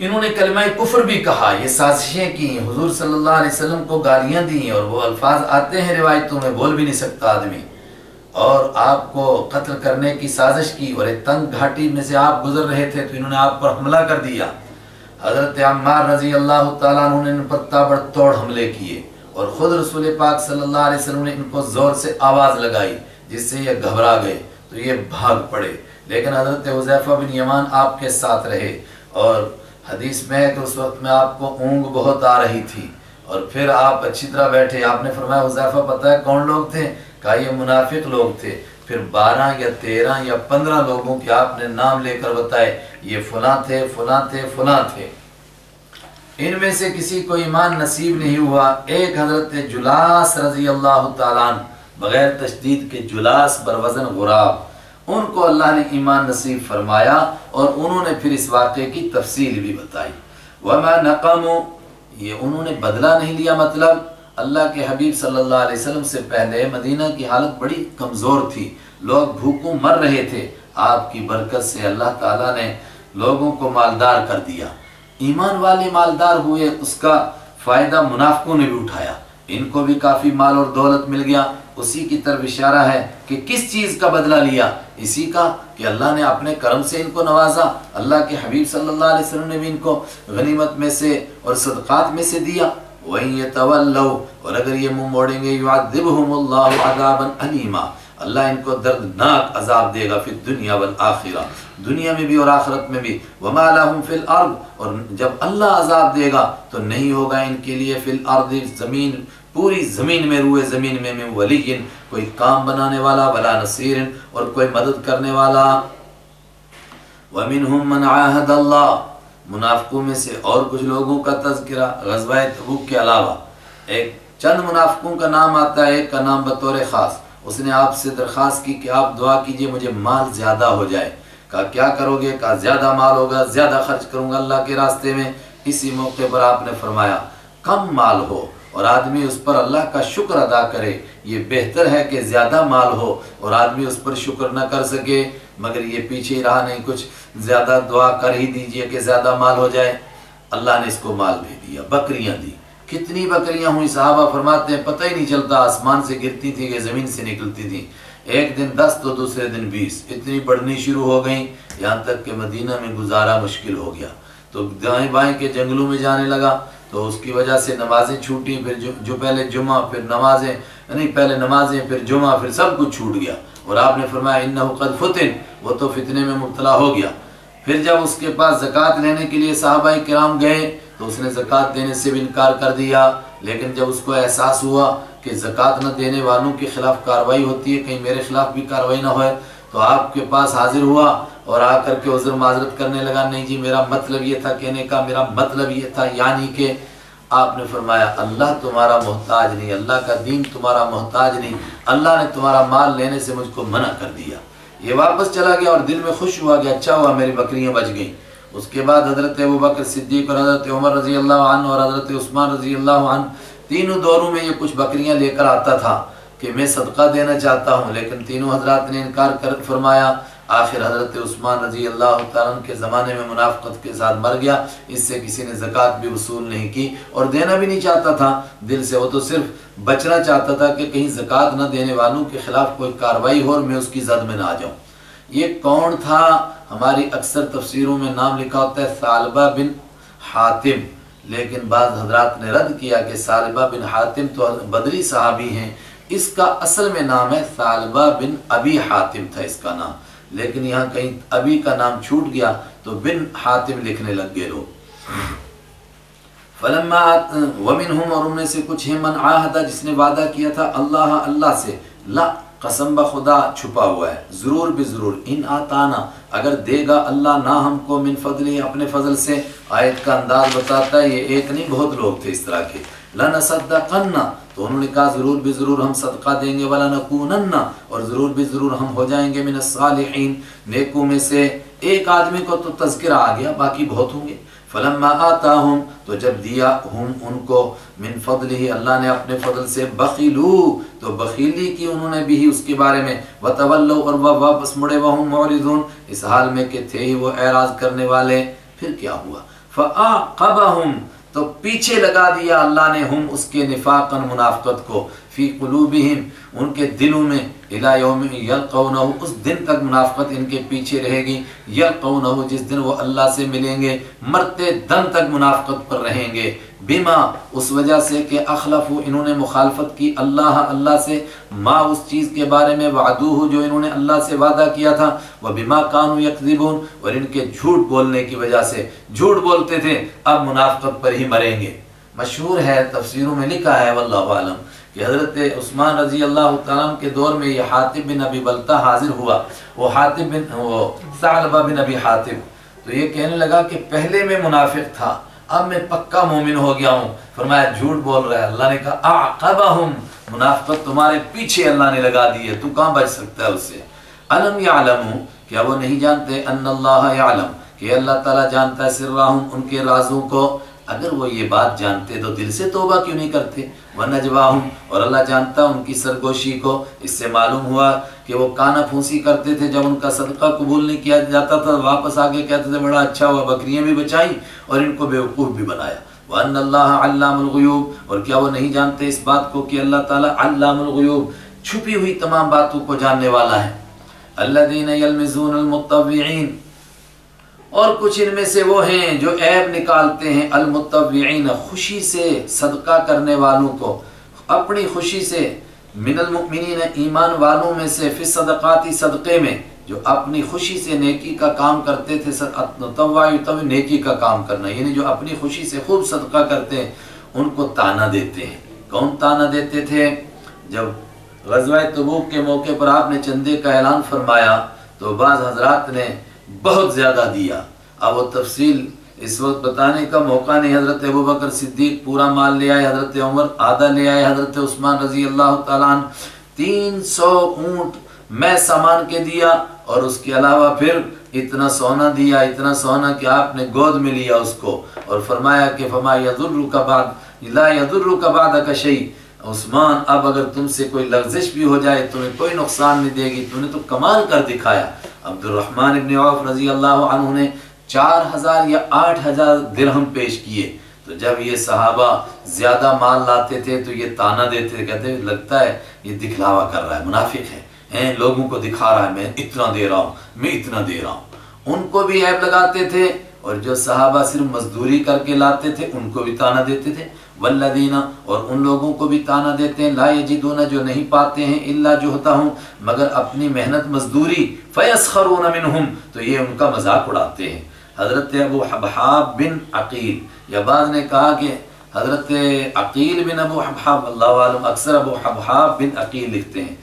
انہوں نے کلمہ کفر بھی کہا، یہ سازشیں کی، حضور صلی اللہ علیہ وسلم کو گالیاں دی، اور وہ الفاظ آتے ہیں روایتوں میں، بول بھی نہیں سکتا آدمی، اور آپ کو قتل کرنے کی سازش کی، اور ایک تنگ گھاٹی میں سے آپ گزر رہے تھے تو انہوں نے آپ پر حملہ کر دیا۔ حضرت عمار رضی اللہ تعالیٰ عنہ نے ان پر تابڑ توڑ حملے کیے، اور خود رسول پاک صلی اللہ علیہ وسلم نے ان کو زور سے آواز لگائی جس سے یہ گھبرا گئے تو یہ بھاگ پڑے، لیکن حضرت حذیفہ بن یمان آپ کے ساتھ رہے، اور حدیث میں ہے کہ اس وقت میں آپ کو اونگ بہت آ رہی تھی، اور پھر آپ اچھی طرح بیٹھے۔ آپ نے فرمایا حذیفہ پتہ ہے کون لوگ تھے؟ کہا یہ منافق لوگ تھے۔ پھر 12 یا 13 یا 15 لوگوں کے آپ نے نام لے کر بتائے، یہ فلاں تھے، فلاں تھے، فلاں تھے۔ ان میں سے کسی کو ایمان نصیب نہیں ہوا۔ ایک حضرت جلاس رضی اللہ تعالیٰ عنہ، بغیر تشدید کے جلاس بروزن غراب، ان کو اللہ نے ایمان نصیب فرمایا، اور انہوں نے پھر اس واقعے کی تفصیل بھی بتائی۔ وَمَا نَقَمُوا، یہ انہوں نے بدلہ نہیں لیا، مطلب اللہ کے حبیب صلی اللہ علیہ وسلم سے پہلے مدینہ کی حالت بڑی کمزور تھی، لوگ بھوکوں مر رہے تھے، آپ کی برکت سے اللہ تعالیٰ نے لوگوں کو مالدار کر دیا، ایمان والے مالدار ہوئے، اس کا فائدہ منافقوں نے بھی اٹھایا، ان کو بھی کافی مال اور دولت مل گیا۔ اسی کی طرف اشارہ ہے کہ کس چیز کا بدلہ لیا؟ اسی کا کہ اللہ نے اپنے کرم سے ان کو نوازا، اللہ کے حبیب صلی اللہ علیہ وسلم نے بھی ان کو غنیمت میں سے اور صدقات میں سے دیا۔ وَإِن يَتَوَلَّوْا، اور اگر یہ منہ موڑیں گے، يُعَذِّبْهُمُ اللَّهُ عَذَابًا أَلِيمًا، اللہ ان کو دردناک عذاب دے گا، فی الدنیا والآخرہ، دنیا میں بھی اور آخرت میں بھی۔ وَمَا لَهُمْ فِي الْأَرْضِ، اور جب اللہ عذاب دے گا تو نہیں ہوگا ان کے لیے فی الارض، زمین، پوری زمین میں، روئے زمین میں، من ولی، کوئی کام بنانے والا، ولا نصیر، اور کوئی مدد کرنے والا۔ وَمِنْهُمْ مَنْ عَاهَدَ اللَّهُ، منافقوں میں سے اور کچھ لوگوں کا تذکرہ غزوہ تبوک کے علاوہ، ایک چند منافقوں کا نام آتا ہے، ایک کا نام بطور خاص، اس نے آپ سے درخواست کی کہ آپ دعا کیجئے مجھے مال زیادہ ہو جائے۔ کہا کیا کرو گے؟ کہا زیادہ مال ہوگا، زیادہ خرچ کروں گا اللہ کے راستے میں۔ اسی موقع پر آپ نے فرمایا کم مال ہو اور آدمی اس پر اللہ کا شکر ادا کرے، یہ بہتر ہے کہ زیادہ مال ہو اور آدمی اس پر شکر نہ کر سکے، مگر یہ پیچھے ہی رہا، نہیں کچھ زیادہ دعا کر ہی دیجئے کہ زیادہ مال ہو جائے۔ اللہ نے اس کو مال بھی دیا، بکریاں دی، کتنی بکریاں ہوئی؟ صحابہ فرماتے ہیں پتہ ہی نہیں چلتا، آسمان سے گرتی تھی کہ زمین سے نکلتی تھی، ایک دن 10 تو دوسرے دن 20، اتنی بڑھنی شروع ہو گئیں، یہاں تک کہ مدینہ میں گزارا مشکل ہو گیا، تو دائیں بائیں کے جنگلوں میں جانے لگا، تو اس کی وجہ سے نمازیں چھوٹیں، پھر جو پہلے جمعہ پھر نمازیں، یعنی پہلے نمازیں پھر جمعہ، پھر سب کچھ چھوٹ گیا، اور آپ نے فرمایا انہو قد فتن، وہ تو فتنے میں مبتلا ہو گیا۔ پھر جب اس کے پاس زکوٰۃ لینے کے لیے صحابہ کرام گئے تو اس نے زکوٰۃ دینے سے بھی انکار کر دیا، لیکن جب اس کو احساس ہوا کہ زکوٰۃ نہ دینے والوں کے خلاف کارروائی ہوتی ہے، کہیں میرے خلاف بھی کارروائی نہ ہوئے، تو آپ کے پاس حاضر ہوا اور آ کر کے عذر معذرت کرنے لگا، نہیں جی میرا مطلب یہ تھا، کہنے کا میرا مطلب یہ تھا، یعنی کہ آپ نے فرمایا اللہ تمہارا محتاج نہیں، اللہ کا دین تمہارا محتاج نہیں، اللہ نے تمہارا مال لینے سے مجھ کو منع کر دیا۔ یہ واپس چلا گیا اور دل میں خوش ہوا کہ اچھا ہوا میری بکریاں بچ گئیں۔ اس کے بعد حضرت ابوبکر صدیق اور حضرت عمر رضی اللہ عنہ اور حضرت عثمان رضی اللہ عنہ، تینوں دوروں میں یہ کچھ بکریاں لے کر آتا تھا کہ میں صدقہ دینا چاہتا ہوں، لیکن تینوں حضرات نے انکار فرمایا۔ آخر حضرت عثمان رضی اللہ تعالیٰ عنہ کے زمانے میں منافقت کے ساتھ مر گیا، اس سے کسی نے زکوٰۃ بھی وصول نہیں کی اور دینا بھی نہیں چاہتا تھا دل سے، وہ تو صرف بچنا چاہتا تھا کہ کہیں زکوٰۃ نہ دینے والوں کے خلاف کوئی کارروائی ہو اور میں اس کی زد میں نہ آ جاؤں۔ یہ کون تھا؟ ہماری اکثر تفسیروں میں نام لکھا ہوتا ہے ثعلبہ بن حاتم، لیکن بعض حضرات نے رد کیا کہ ثعلبہ بن حاتم تو بدری صحابی ہیں، اس کا اصل میں نام ہے ثعلبہ بن ابی حاتم تھا اس کا نام، لیکن یہاں کہیں ابی کا نام چھوٹ گیا تو بن حاتم لکھنے لگ گئے لوگ۔ فلما ومنہم، اور ان میں سے کچھ ہیں، من عاہدہ، جس نے وعدہ کیا تھا اللہ سے، لا قسم بخدا چھپا ہوا ہے، ضرور بضرور، ان آتانا، اگر دے گا اللہ نہ ہم کو، من فضلہ، اپنے فضل سے۔ آیت کا انداز بتاتا ہے یہ ایک نہیں بہت لوگ تھے اس طرح کے، لنصدقن، تو انہوں نے کہا ضرور بضرور ہم صدقہ دیں گے، ولنکونن، اور ضرور بضرور ہم ہو جائیں گے من الصالحین، نیکوں میں سے۔ ایک آدمی کو تو تذکرہ آ گیا، باقی بہت ہوں گے۔ فلما آتاہم، تو جب دیا ہم ان کو، من فضلہ، اللہ نے اپنے فضل سے، بخیلو، تو بخیلی کی انہوں نے بھی اس کے بارے میں، وتولوا، اور وہ واپس مڑے، وہم معرضون، اس حال میں کہ تھے ہی وہ اعراض کرنے والے۔ پھر کیا ہوا؟ فَأَعْقَبَهُمْ تو پیچھے لگا دیا اللہ نے ہم اس کے نفاقاً منافقت کو فی قلوبہم ان کے دلوں میں الی یوم یلقونہ اس دن تک منافقت ان کے پیچھے رہے گی یلقونہ جس دن وہ اللہ سے ملیں گے مرتے دم تک منافقت پر رہیں گے بما اس وجہ سے کہ اخلفوا انہوں نے مخالفت کی اللہ سے ما اس چیز کے بارے میں وعدوہ جو انہوں نے اللہ سے وعدہ کیا تھا وبما كانوا یکذبون اور ان کے جھوٹ بولنے کی وجہ سے جھوٹ بولتے تھے اب منافقت پر ہی مریں گے۔ مشہور ہے تفسیروں میں لکھا ہے واللہ عالم کہ حضرت عثمان رضی اللہ تعالیٰ عنہ کے دور میں یہ حاتب بن ابی بلتہ حاضر ہوا، وہ ثعلبہ بن ابی حاتب، تو یہ کہنے لگا کہ پہلے میں منافق تھا اب میں پکا مومن ہو گیا ہوں۔ فرمایا جھوٹ بول رہا ہے، اللہ نے کہا اعقبہم منافقت تمہارے پیچھے اللہ نے لگا دی ہے، تو کہاں بچ سکتا ہے اس سے۔ الم یعلموا کیا وہ نہیں جانتے ان اللہ یعلم کہ اللہ تعالیٰ جانتا ہے سرہم ان کے رازوں کو، اگر وہ یہ بات جانتے تو دل سے توبہ کیوں نہیں کرتے، وَنَجْوَاهُمْ اور اللہ جانتا ان کی سرگوشی کو۔ اس سے معلوم ہوا کہ وہ کانا پھونسی کرتے تھے جب ان کا صدقہ قبول نہیں کیا جاتا تھا، واپس آگے کہتے تھے بڑا اچھا ہوا بکریاں بھی بچائیں اور ان کو بیوقوف بھی بنایا۔ وَأَنَّ اللَّهَ عَلَّامُ الْغُيُوبِ اور کیا وہ نہیں جانتے اس بات کو کہ اللہ تعالیٰ علام الغیوب چھپی ہوئی تمام باتوں کو جاننے والا ہے۔ الَّذِينَ يَلْمِزُونَ الْمُطَّوِّعِينَ اور کچھ ان میں سے وہ ہیں جو عیب نکالتے ہیں المتطوعین خوشی سے صدقہ کرنے والوں کو، اپنی خوشی سے، من المؤمنین ایمان والوں میں سے، فی الصدقات صدقے میں، جو اپنی خوشی سے نیکی کا کام کرتے تھے۔ تطوع نیکی کا کام کرنا یعنی جو اپنی خوشی سے خوب صدقہ کرتے ہیں ان کو تانا دیتے ہیں۔ کون تانا دیتے تھے؟ جب غزوہ تبوک کے موقع پر آپ نے چندے کا اعلان فرمایا تو بعض حضرات نے بہت زیادہ دیا، اب وہ تفصیل اس وقت بتانے کا موقع نہیں۔ حضرت ابوبکر صدیق پورا مال لے آئے، حضرت عمر آدھا لے آئے، حضرت عثمان رضی اللہ تعالیٰ عنہ 300 اونٹ میں سامان کے دیا، اور اس کے علاوہ پھر اتنا سونا دیا، اتنا سونا کہ آپ نے گود میں لیا اس کو اور فرمایا کہ فما یضرک بعد لا یضرک بعدک شیء، عثمان اب اگر تم سے کوئی لغزش بھی ہو جائے تمہیں کوئی نقصان نہیں دے گی، تم نے تو کمال کر دکھایا۔ عبد الرحمن ابن عوف رضی اللہ عنہ نے 4000 یا 8000 درہم پیش کیے، تو جب یہ صحابہ زیادہ مال لاتے تھے تو یہ تانا دیتے تھے، کہتے لگتا ہے یہ دکھلاوا کر رہا ہے، منافق ہے، لوگوں کو دکھا رہا ہے میں اتنا دے رہا ہوں، میں اتنا دے رہا ہوں۔ ان کو بھی عیب لگاتے تھے، اور جو صحابہ صرف مزدوری کر کے لاتے تھے ان کو بھی تانا دیتے تھے۔ والذین اور ان لوگوں کو بھی تانا دیتے ہیں لا یجدون جو نہیں پاتے ہیں الا جہدہم مگر اپنی محنت مزدوری، فیسخرون منہم تو یہ ان کا مذاق اڑاتے ہیں۔ حضرت ابو حبحاب بن عقیل، یا بعض نے کہا کہ حضرت عقیل بن ابو حبحاب، اللہ عالم اکثر ابو حبحاب بن عقیل لکھتے ہیں،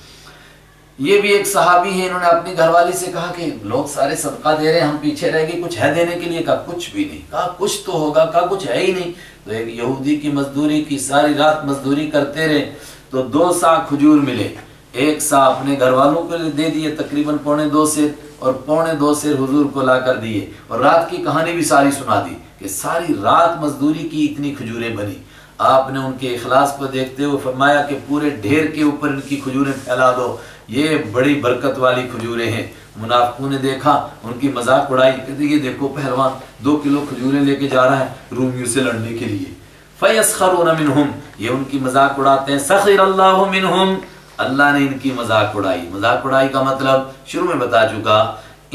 یہ بھی ایک صحابی ہیں۔ انہوں نے اپنی گھر والی سے کہا کہ لوگ سارے صدقہ دے رہے ہیں، ہم پیچھے رہ گئے، کچھ ہے دینے کے لیے؟ کہا کچھ بھی نہیں۔ کہا کچھ تو ہوگا؟ کہا کچھ ہے ہی نہیں۔ تو ایک یہودی کی مزدوری کی، ساری رات مزدوری کرتے رہے تو 2 سا کھجور ملے، 1 سا اپنے گھر والوں کو دے دیے تقریباً 2.25 سیر، اور 2.25 سیر حضور کو لا کر دیے، اور رات کی کہانی بھی ساری سنا دی کہ ساری رات مزدوری کی اتنی کھجوریں بنی۔ آپ نے ان کے اخلاص کو دیکھتے ہوئے فرمایا کہ پورے ڈھیر کے اوپر ان کی کھجوریں پھیلا دو، یہ بڑی برکت والی کھجوریں ہیں۔ منافقوں نے دیکھا، ان کی مذاق اڑائی، کہتے یہ دیکھو پہلوان 2 کلو کھجوریں لے کے جا رہا ہے رومیوں سے لڑنے کے لیے۔ فَيَسْخَرُونَ مِنْهُمْ یہ ان کی مذاق اڑاتے ہیں۔ سَخِرَ اللَّهُ مِنْهُمْ اللہ نے ان کی مذاق اڑائی۔ مذاق اڑائی کا مطلب شروع میں بتا چکا،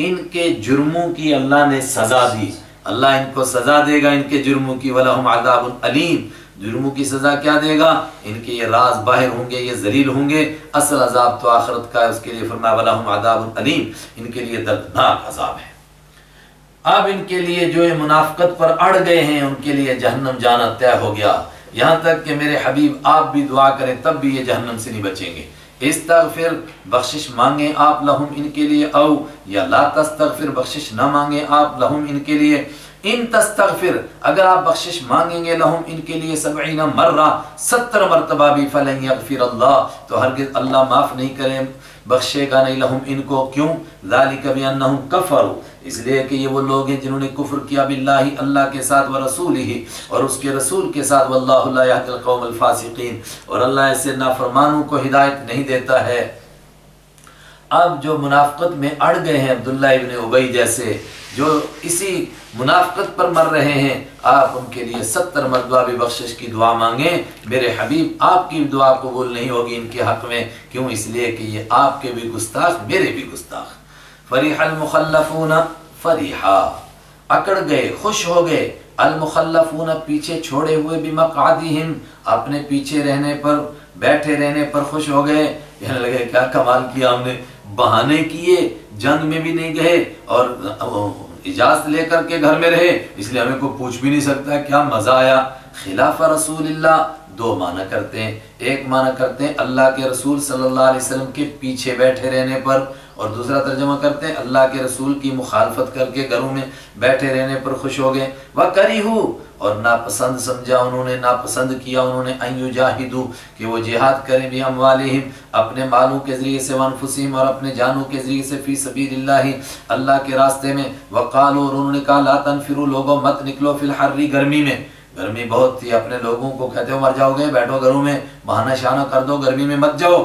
ان کے جرموں کی اللہ نے سزا دی، اللہ ان کو سزا دے گا ان کے جرموں کی۔ وَلَهُمْ عَذَابٌ أَلِيمٌ جرموں کی سزا کیا دے گا؟ ان کے یہ راز باہر ہوں گے، یہ ذلیل ہوں گے، اصل عذاب تو آخرت کا ہے، اس کے لیے فرمایا وَلَهُمْ عَذَابٌ أَلِيمٌ ان کے لیے دردناک عذاب ہے۔ اب ان کے لیے جو منافقت پر اڑ گئے ہیں ان کے لیے جہنم جانا طے ہو گیا، یہاں تک کہ میرے حبیب آپ بھی دعا کریں تب بھی یہ جہنم سے نہیں بچیں گے۔ استغفر بخشش مانگیں آپ لہم ان کے لیے، او یا لا تستغفر بخشش نہ مانگیں آپ لہم ان کے لیے۔ ان تستغفر اگر آپ بخشش مانگیں گے لہم ان کے لیے 70 مرہ 70 مرتبہ بھی، فلن یغفر اللہ تو ہرگز اللہ معاف نہیں کرے، بخشے گا نہیں لہم ان کو۔ کیوں؟ ذالک بانہم کفروا اس لیے کہ یہ وہ لوگ ہیں جنہوں نے کفر کیا باللہ اللہ کے ساتھ، ورسولہ اور اس کے رسول کے ساتھ، واللہ لا یہدی القوم الفاسقین اور اللہ ایسے نافرمانوں کو ہدایت نہیں دیتا ہے۔ اب جو منافقت میں اڑ گئے ہیں عبداللہ ابن ابی جیسے جو اسی منافقت پر مر رہے ہیں، آپ ان کے لیے 70 مرتبہ بھی بخشش کی دعا مانگیں، میرے حبیب آپ کی دعا قبول نہیں ہوگی ان کے حق میں، کیوں؟ اس لیے کہ یہ آپ کے بھی گستاخ، میرے بھی گستاخ۔ فریح المخلفون، فریحا اکڑ گئے، خوش ہو گئے، المخلفون پیچھے چھوڑے ہوئے، بمقعدہم اپنے پیچھے رہنے پر، بیٹھے رہنے پر خوش ہو گئے، کہنے لگے کیا کمال کیا ہم نے، بہانے کیے، جنگ میں بھی نہیں گئے اور اجازت لے کر کے گھر میں رہے، اس لیے ہمیں کوئی پوچھ بھی نہیں سکتا، کیا مزہ آیا۔ خلاف رسول اللہ دو معنی کرتے ہیں، ایک معنی کرتے ہیں اللہ کے رسول صلی اللہ علیہ وسلم کے پیچھے بیٹھے رہنے پر، اور دوسرا ترجمہ کرتے ہیں اللہ کے رسول کی مخالفت کر کے گھروں میں بیٹھے رہنے پر خوش ہو گئے۔ وَكَرِهُ اور ناپسند سمجھا انہوں نے، ناپسند کیا انہوں نے، أَن يُجَاهِدُوا کہ وہ جہاد کریں بِأَمْوَالِهِمْ اپنے مالوں کے ذریعے سے، وَأَنفُسِهِمْ اور اپنے جانوں کے ذریعے سے، فِي سَبِيلِ اللَّهِ اللہ کے راستے میں۔ وَقَالُوا اور انہوں نے کہا لَا تَنْفِرُوا لوگوں مت نکلو فِي الْحَرِّ گرمی میں، گرمی بہت تھی، اپنے لوگوں کو کہتے ہو مر جاؤ گے، بیٹھو گھروں میں، بہانہ شانہ کر دو، گرمی میں مت جاؤ۔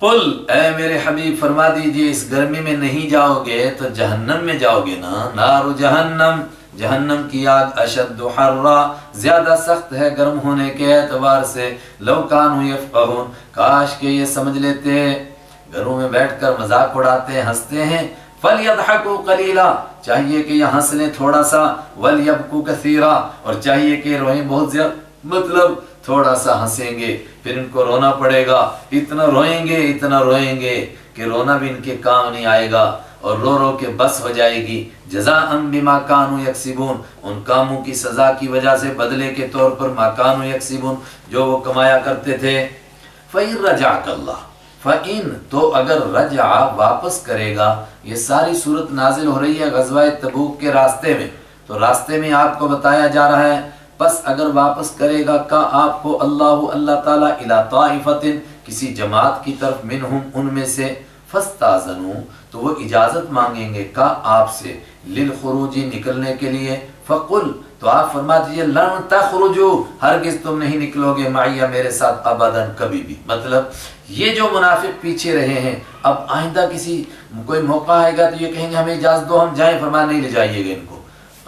قل اے میرے حبیب فرما دیجئے اس گرمی میں نہیں جاؤ گے تو جہنم میں جاؤ گے نا، نار جہنم، جہنم کی آگ اشد حرا زیادہ سخت ہے گرم ہونے کے اعتبار سے، لو کانوا یفقہون کاش کہ یہ سمجھ لیتے، گھروں میں بیٹھ کر مذاق اڑاتے ہیں، ہنستے ہیں، فَلْيَضْحَكُوا قَلِيلًا چاہیے کہ یہ ہنس لیں تھوڑا سا، وَلْيَبْكُوا كَثِيرًا اور چاہیے کہ روئیں بہت زیادہ، مطلب تھوڑا سا ہنسیں گے پھر ان کو رونا پڑے گا، اتنا روئیں گے اتنا روئیں گے کہ رونا بھی ان کے کام نہیں آئے گا، اور رو رو کے بس ہو جائے گی۔ جزاء بما كانوا يكسبون ان کاموں کی سزا کی وجہ سے، بدلے کے طور پر، ما كانوا يكسبون جو وہ کمایا کرتے تھے۔ فَإِن رَجَعَكَ اللَّهُ فَإِن تو اگر رجع واپس کرے گا، یہ ساری صورت نازل ہو رہی ہے غزوہ تبوک کے راستے میں، تو راستے میں آپ کو بتایا جا رہا ہے، بس اگر واپس کرے گا کا آپ کو اللہ تعالیٰ الی طائفۃ کسی جماعت کی طرف، منہم ان میں سے، فاستاذنوا تو وہ اجازت مانگیں گے کا آپ سے، للخروج نکلنے کے لیے، فقل تو آپ فرما دیجئے لن تخرجوا ہرگز تم نہیں نکلو گے، معیہ میرے ساتھ، ابدا کبھی بھی۔ مطلب یہ جو منافق پیچھے رہے ہیں، اب آئندہ کسی کوئی موقع آئے گا تو یہ کہیں گے ہمیں اجازت دو ہم جائیں، فرمایا نہیں لے جائیے گا ان کو۔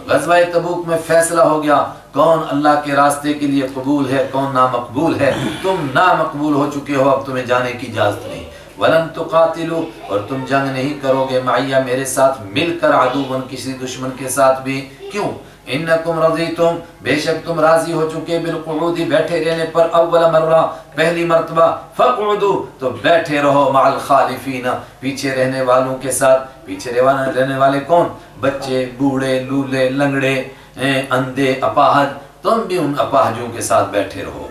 غزوہ تبوک میں فیصلہ ہو گیا کون اللہ کے راستے کے لیے قبول ہے، کون نامقبول ہے، تم نامقبول ہو چکے ہو، اب تمہیں جانے کی اجازت نہیں۔ وَلَن تُقَاتِلُوا اور تم جنگ نہیں کرو گے، معیہ میرے ساتھ مل کر، عدوًا کسی دشمن کے ساتھ بھی، کیوں؟ انکم رضیتم بے شک تم راضی ہو چکے، بالقعود بیٹھے رہنے پر، اول مرہ پہلی مرتبہ، فقعدوا تو بیٹھے رہو، مع الخالفین پیچھے رہنے والوں کے ساتھ۔ پیچھے رہنے والے کون؟ بچے، بوڑھے، لولے، لنگڑے، اندھے، اپاہج، تم بھی ان اپاہجوں کے ساتھ بیٹھے رہو۔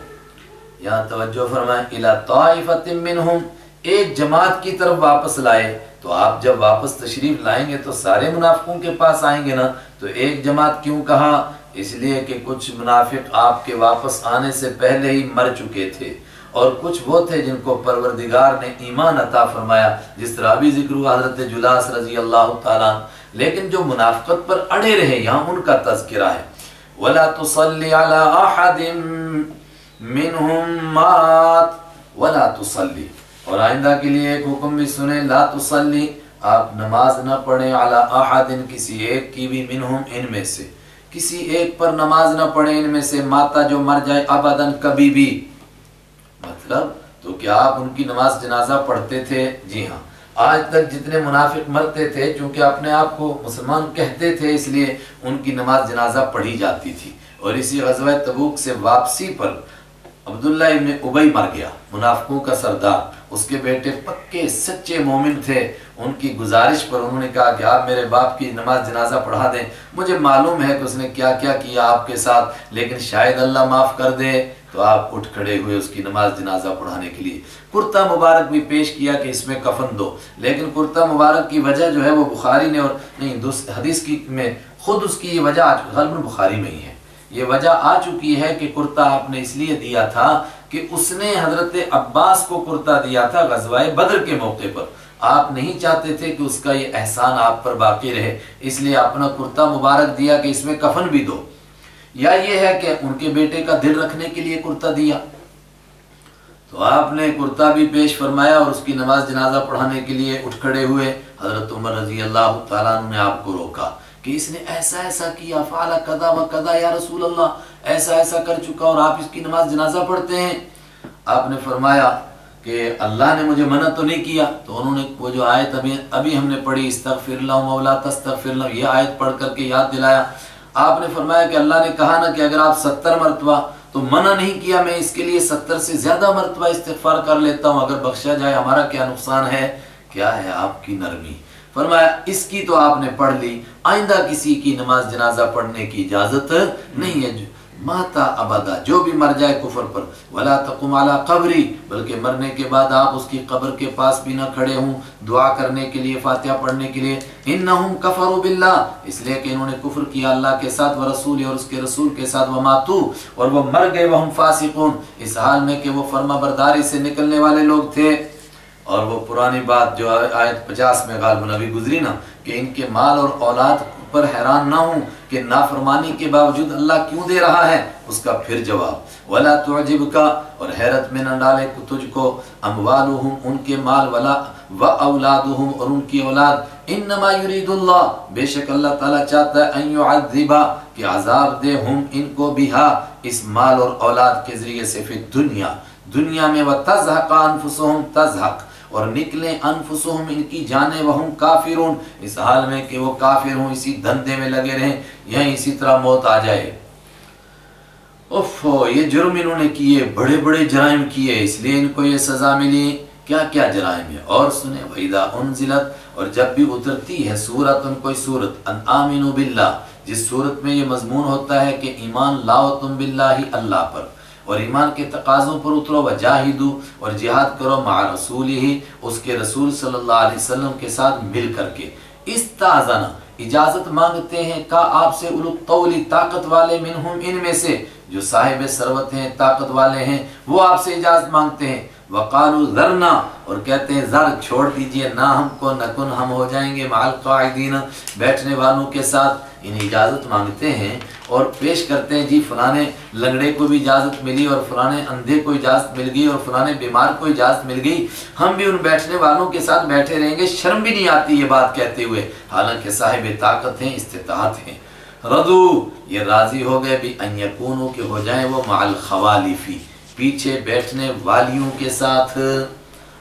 یہاں توجہ فرمائیں، الی طائفۃ منہم ایک جماعت کی طرف واپس لائے، تو آپ جب واپس تشریف لائیں گے تو سارے منافقوں کے پاس آئیں گے نا، تو ایک جماعت کیوں کہا؟ اس لیے کہ کچھ منافق آپ کے واپس آنے سے پہلے ہی مر چکے تھے، اور کچھ وہ تھے جن کو پروردگار نے ایمان عطا فرمایا، جس طرح بھی ذکر ہوا حضرت جلاس رضی اللہ تعالیٰ۔ لیکن جو منافقت پر اڑے رہے، یہاں ان کا تذکرہ ہے، وَلَا تُصَلِّ عَلَىٰ أَحَدٍ مِّنْهُمْ مَاتَ وَلَا تُصَلِّ اور آئندہ کے لیے ایک حکم بھی سنیں، لا تصلی آپ نماز نہ پڑھیں، علی احد کسی ایک کی بھی، منہم ان میں سے، کسی ایک پر نماز نہ پڑھیں ان میں سے، ماتا جو مر جائے، ابدا کبھی بھی۔ مطلب تو کیا آپ ان کی نماز جنازہ پڑھتے تھے؟ جی ہاں، آج تک جتنے منافق مرتے تھے چونکہ اپنے آپ کو مسلمان کہتے تھے اس لیے ان کی نماز جنازہ پڑھی جاتی تھی۔ اور اسی غزوہ تبوک سے واپسی پر عبداللہ ابن ابی مر گیا، منافقوں کا سردار، اس کے بیٹے پکے سچے مومن تھے، ان کی گزارش پر انہوں نے کہا کہ آپ میرے باپ کی نماز جنازہ پڑھا دیں، مجھے معلوم ہے کہ اس نے کیا کیا کیا آپ کے ساتھ، لیکن شاید اللہ معاف کر دے، تو آپ اٹھ کھڑے ہوئے اس کی نماز جنازہ پڑھانے کے لیے۔ کرتا مبارک بھی پیش کیا کہ اس میں کفن دو، لیکن کرتا مبارک کی وجہ جو ہے وہ بخاری نے، اور نہیں حدیث کی میں خود اس کی یہ وجہ غالباً بخاری میں ہی ہے، یہ وجہ آ چکی ہے کہ کرتا آپ نے اس لیے دیا تھا کہ اس نے حضرت عباس کو کرتا دیا تھا غزوہ بدر کے موقع پر، آپ نہیں چاہتے تھے کہ اس کا یہ احسان آپ پر باقی رہے، اس لیے اپنا کرتا مبارک دیا کہ اس میں کفن بھی دو، یا یہ ہے کہ ان کے بیٹے کا دل رکھنے کے لیے کرتا دیا۔ تو آپ نے کرتا بھی پیش فرمایا اور اس کی نماز جنازہ پڑھانے کے لیے اٹھ کھڑے ہوئے۔ حضرت عمر رضی اللہ تعالیٰ عنہ نے آپ کو روکا کہ اس نے ایسا ایسا کیا، فعل کذا و کذا یا رسول اللہ، ایسا ایسا کر چکا اور آپ اس کی نماز جنازہ پڑھتے ہیں۔ آپ نے فرمایا کہ اللہ نے مجھے منع تو نہیں کیا۔ تو انہوں نے وہ جو آیت ابھی ہم نے پڑھی استغفر لهم ولا تستغفر لهم، یہ آیت پڑھ کر کے یاد دلایا۔ آپ نے فرمایا کہ اللہ نے کہا نا کہ اگر آپ 70 مرتبہ، تو منع نہیں کیا میں اس کے لیے 70 سے زیادہ مرتبہ استغفار کر لیتا ہوں، اگر بخشا جائے ہمارا کیا نقصان ہے۔ کیا ہے آپ کی نرمی۔ فرمایا اس کی تو آپ نے پڑھ لی، آئندہ کسی کی نماز جنازہ پڑھنے کی اجازت نہیں ہے۔ ماتا ابدا، جو بھی مر جائے کفر پر، ولا تقم علی قبری، بلکہ مرنے کے بعد آپ اس کی قبر کے پاس بھی نہ کھڑے ہوں دعا کرنے کے لیے، فاتحہ پڑھنے کے لیے۔ انہم کفروا باللہ، اس لیے کہ انہوں نے کفر کیا اللہ کے ساتھ، ورسول اور اس کے رسول کے ساتھ، وماتو، اور وہ مر گئے، وہم فاسقون، اس حال میں کہ وہ فرما برداری سے نکلنے والے لوگ تھے۔ اور وہ پرانی بات جو آیت 50 میں غالباً ابھی گزری نا، کہ ان کے مال اور اولاد پر حیران نہ ہوں کہ نافرمانی کے باوجود اللہ کیوں دے رہا ہے، اس کا پھر جواب ولا تعجبک، اور حیرت میں نہ ڈالے تجھ کو، اموالہم، ان کے مال، ولا واولادہم، اور ان کی اولاد، انما یرید اللہ، بے شک اللہ تعالیٰ چاہتا ہے، ان یعذبا، کہ عذاب دے، ہم ان کو، بہا، اس مال اور اولاد کے ذریعے سے، فی الدنیا، دنیا میں، وتزہق انفسہم، تزہق، اور نکلیں، انفسہم، ان کی جانیں، وہم کافرون، اس حال میں کہ وہ کافر ہوں، اسی دھندے میں لگے رہیں، یہیں اسی طرح موت آ جائے۔ یہ جرم انہوں نے کیے، بڑے بڑے جرائم کیے، اس لیے ان کو یہ سزا ملی۔ کیا کیا جرائم ہے اور سنیں، وَإِذَا أُنزِلَتْ، اور جب بھی اترتی ہے سورتن، کوئی سورت، ان آمنوا باللہ، جس سورت میں یہ مضمون ہوتا ہے کہ ایمان لاؤ تم باللہ، اللہ پر، اور ایمان کے تقاضوں پر اترو، وجاہدو، اور جہاد کرو، مع رسولہ، اس کے رسول صلی اللہ علیہ وسلم کے ساتھ مل کر کے، استاذنا، اجازت مانگتے ہیں، کا آپ سے، اولو الطول، طاقت والے، منہم، ان میں سے، جو صاحب ثروت ہیں، طاقت والے ہیں، وہ آپ سے اجازت مانگتے ہیں۔ وقالوا ذرنا، اور کہتے ہیں ذر چھوڑ دیجئے، نہ ہم کو، نکن، ہم ہو جائیں گے، مع القاعدین، بیٹھنے والوں کے ساتھ۔ ان اجازت مانگتے ہیں اور پیش کرتے ہیں، جی فلانے لنگڑے کو بھی اجازت ملی، اور فلانے اندھے کو اجازت مل گئی، اور فلانے بیمار کو اجازت مل گئی، ہم بھی ان بیٹھنے والوں کے ساتھ بیٹھے رہیں گے، شرم بھی نہیں آتی یہ بات کہتے ہوئے، حالانکہ صاحب طاقت ہیں، استطاعت ہیں۔ ردو، یہ راضی ہو گئے، بھی ان یکونوا، کہ ہو جائیں وہ، مع الخوالفی، پیچھے بیٹھنے والیوں کے ساتھ۔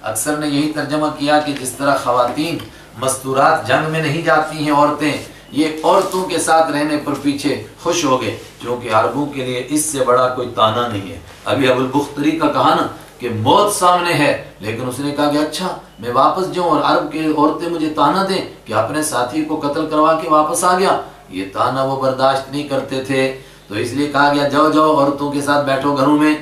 اکثر نے یہی ترجمہ کیا کہ جس طرح خواتین مستورات جنگ میں نہیں جاتی ہیں عورتیں، یہ عورتوں کے ساتھ رہنے پر پیچھے خوش ہو گئے، کیونکہ عربوں کے لیے اس سے بڑا کوئی تانا نہیں ہے۔ ابھی ابو البختری کا کہا نا کہ موت سامنے ہے، لیکن اس نے کہا کہ اچھا میں واپس جاؤں اور عرب کے عورتیں مجھے تانا دیں کہ اپنے ساتھی کو قتل کروا کے واپس آ گیا، یہ تانا وہ برداشت نہیں کرتے تھے، تو اس لیے کہا گیا جاؤ جاؤ عورتوں کے ساتھ بیٹھو گھروں میں۔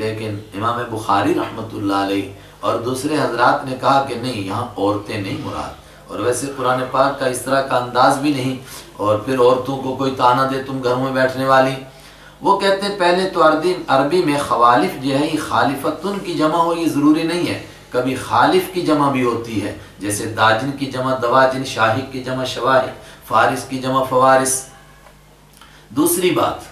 لیکن امام بخاری رحمۃ اللہ علیہ اور دوسرے حضرات نے کہا کہ نہیں، یہاں عورتیں نہیں مراد، اور ویسے قرآن پاک کا اس طرح کا انداز بھی نہیں، اور پھر عورتوں کو کوئی تانا دے تم گھروں میں بیٹھنے والی۔ وہ کہتے ہیں پہلے تو عربی میں خوالف جو ہے، یہ خالفتن کی جمع ہو یہ ضروری نہیں ہے، کبھی خالف کی جمع بھی ہوتی ہے، جیسے داجن کی جمع دواجن، شاہق کی جمع شواہق، فارس کی جمع فوارس۔ دوسری بات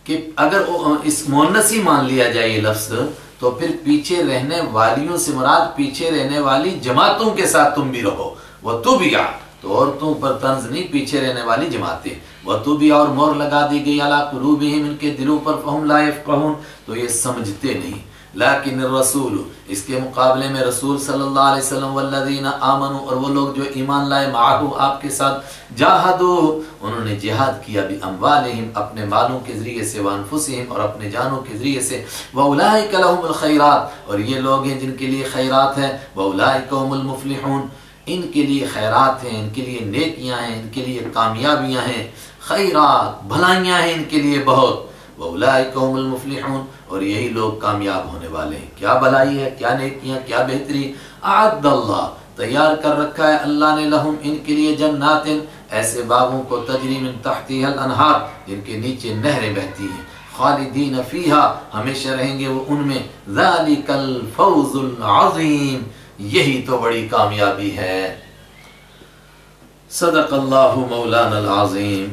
کہ اگر اس مؤنثی مان لیا جائے یہ لفظ، تو پھر پیچھے رہنے والیوں سے مراد پیچھے رہنے والی جماعتوں کے ساتھ تم بھی رہو۔ وَتُبِعَ، تو عورتوں پر طنز نہیں، پیچھے رہنے والی جماعتیں۔ وَتُبِعَ، اور مہر لگا دی گئی، عَلَىٰ قُلُوبِهِمْ، ان کے دلوں پر، فَهُمْ لَا يَفْقَهُونَ، تو یہ سمجھتے نہیں۔ لیکن الرسول، اس کے مقابلے میں رسول صلی اللہ علیہ وسلم، والذین آمنوا، اور وہ لوگ جو ایمان لائے، معاہو، آپ کے ساتھ، جاہدو، انہوں نے جہاد کیا، باموالہم، اپنے مالوں کے ذریعے سے، وانفسہم، اور اپنے جانوں کے ذریعے سے، واولئک لہم الخیرات، اور یہ لوگ ہیں جن کے لیے خیرات ہیں، واولئک هم المفلحون، ان کے لیے خیرات ہیں، ان کے لیے نیکیاں ہیں، ان کے لیے کامیابیاں ہیں، خیرات، بھلائیاں ہیں ان کے لیے بہت، واولئک هم المفلحون، اور یہی لوگ کامیاب ہونے والے ہیں۔ کیا بھلائی ہے، کیا نیکیاں، کیا بہتری، اعد اللہ، تیار کر رکھا ہے اللہ نے، لہم، ان کے لیے، جنات، ایسے باغوں کو، تجری من تحتها الانہار، جن کے نیچے نہریں بہتی ہیں، خالدین فیہا، ہمیشہ رہیں گے وہ ان میں، ذالک الفوز العظیم، یہی تو بڑی کامیابی ہے۔ صدق اللہ مولانا العظیم۔